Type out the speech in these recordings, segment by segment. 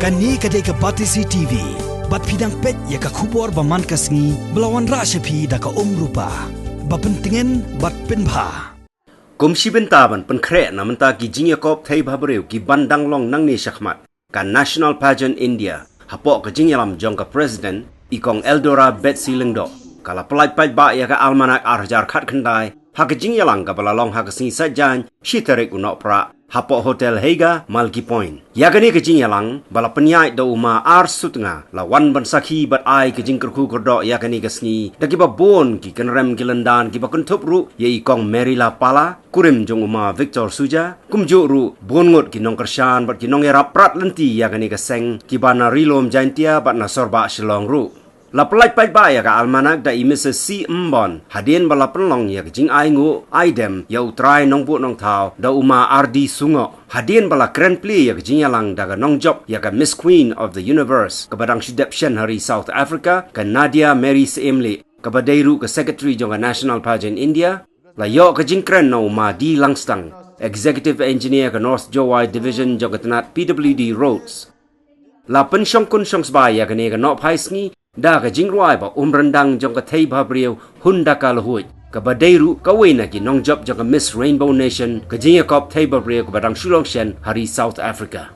Kani kadai ka Batisi TV. Bat pidang pet ya ka kubor baman kasngi belawan rasyapi da ka rupa. Bapentingan bat penbha. Kumsi bentaban Pynkhreh namanta ki jingyakop thai bhabreu ki bandang long nang ni shakmat ka National Pageant India hapok ka jingyalam jong ka President ikong Eldora Betsy Lingdo kala pelaj ba ya ka Almanak arjar khat khandai ha ka jingyalang ka balalong ha ka sing sajan shitarik unok pra hapok Hotel Hega Malki Point ya ka ni ka jingyalang bala penyai do uma ar sutnga lawan ban sakhi bat ai ka jingkerku kordok ya ka ni ka sngi da ki ba bon ki kenrem kilendan ki ba kuntup ru ye ikong Merila Pala kurim jong uma Victor Suja kumjo ru bongot ki nong kershan bat ki nong era prat lenti ya ka ni ka seng ki bana rilom jaintia bat na sorba shilong ru la pelaj ba ya ka Almanak da Mrs. C. Mbon hadien bala penlong ya jing ai ngu aidem ya utrai nong bu nong thao da uma RD Sungo hadien bala Grand Prix ya jing yalang da nong job ya ka Miss Queen of the Universe ka badang shidepshen hari South Africa ka Nadia Mary Semli ka badairu ka Secretary jong National Pageant India la yo ka jing kren no ma di langstang Executive Engineer ka North Jowai Division jong tanat PWD Roads la pensyong kun syong sbai ya ka ne ka no phai sngi da ka jingruai ba rendang jong ka thei bhabriu hunda ka lhuj ka badairu ka wena ki nong job jong ka Miss Rainbow Nation ka jingakop thei bhabriu ka badang shulong shen hari South Africa.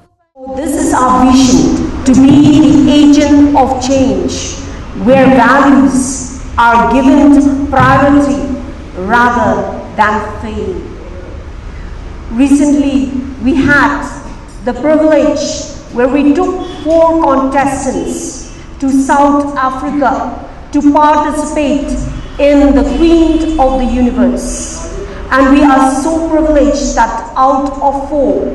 This is our vision, to be the agent of change where values are given priority rather than fame. Recently we had the privilege where we took 4 contestants to South Africa to participate in the Queen of the Universe. And we are so privileged that out of 4,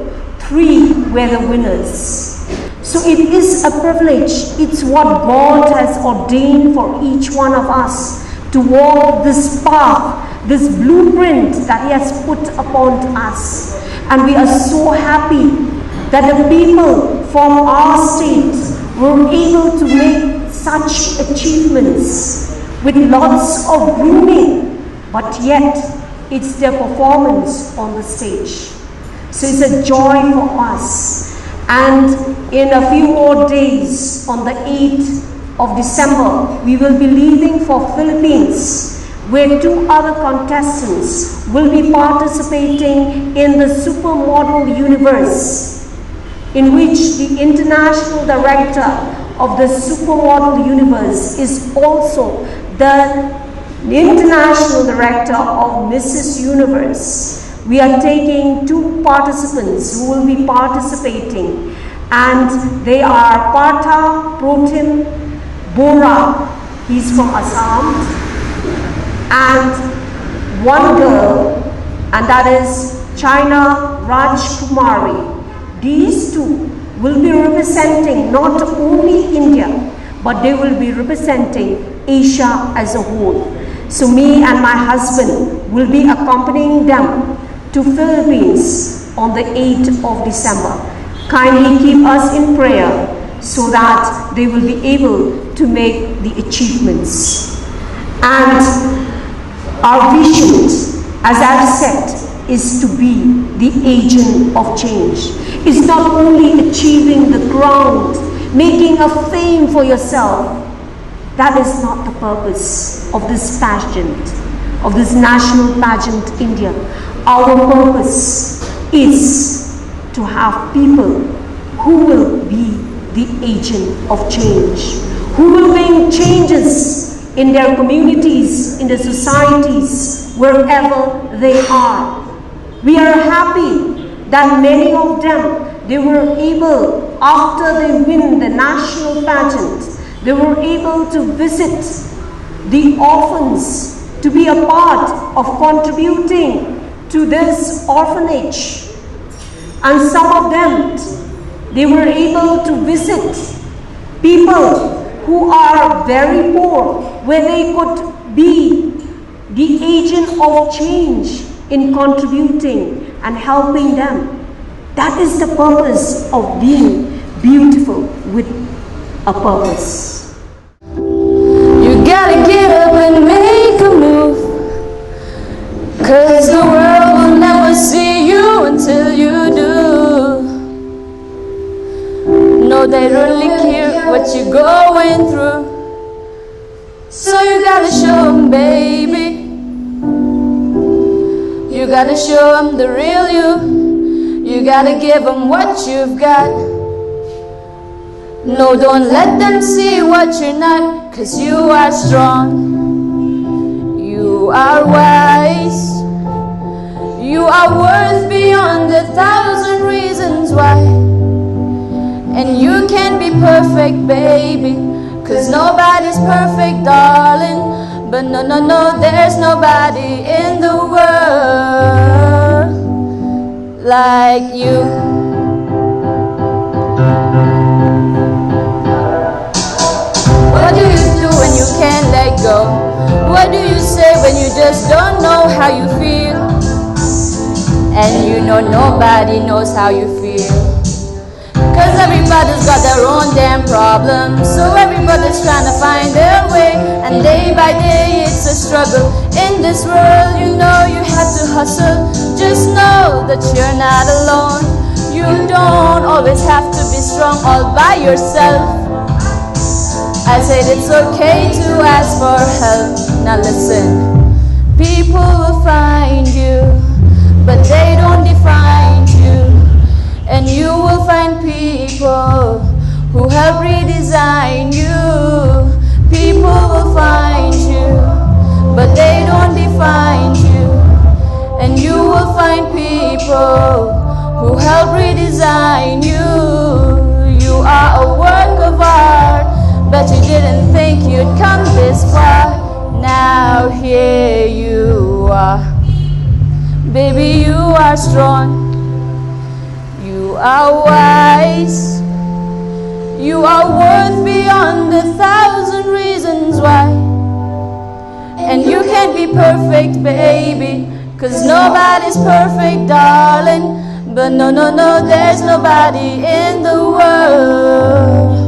3 were the winners. So it is a privilege. It's what God has ordained for each one of us to walk this path, this blueprint that He has put upon us. And we are so happy that the people from our state were able to make such achievements with lots of grooming, but yet it's their performance on the stage. So it's a joy for us. And in a few more days, on the 8th of December, we will be leaving for Philippines, where 2 other contestants will be participating in the Supermodel Universe, in which the international director of the Supermodel Universe is also the international director of Mrs. Universe. We are taking 2 participants who will be participating, and they are Partha Protim Bora, he's from Assam, and one girl, and that is China Rajkumari. These 2 will be representing not only India, but they will be representing Asia as a whole. So me and my husband will be accompanying them to Philippines on the 8th of December. Kindly keep us in prayer so that they will be able to make the achievements. And our vision, as I've said, is to be the agent of change. It's not only achieving the ground, making a fame for yourself. That is not the purpose of this pageant, of this National Pageant India. Our purpose is to have people who will be the agent of change, who will bring changes in their communities, in their societies, wherever they are. We are happy that many of them, they were able, after they win the national pageant, they were able to visit the orphans, to be a part of contributing to this orphanage. And some of them, they were able to visit people who are very poor, where they could be the agent of change in contributing and helping them. That is the purpose of being beautiful with a purpose. You gotta get up and make a move, 'cause the world will never see you until you do. No know they really care what you're going through. So you gotta show them, baby. You gotta show them the real you. You gotta give them what you've got. No, don't let them see what you're not, 'cause you are strong. You are wise. You are worth beyond 1,000 reasons why. And you can be perfect, baby, 'cause nobody's perfect, darling. But no, no, no, there's nobody in the world like you. What do you do when you can't let go? What do you say when you just don't know how you feel? And you know nobody knows how you feel, 'cause everybody's got their own damn problems. So everybody's trying to find their way, and day by day it's a struggle. In this world, you know you have to hustle. Just know that you're not alone. You don't always have to be strong all by yourself. I said it's okay to ask for help. Now listen, people will find you, but they don't define you. And you will find people who help redesign you. People will find you, but they don't define you. And you will find people who help redesign you. You are a work of art, but you didn't think you'd come this far. Now here you are. Baby, you are strong. You are wise. You are worth beyond 1,000 reasons why. And you can't be perfect, baby, 'cause nobody's perfect, darling. But no, no, no, there's nobody in the world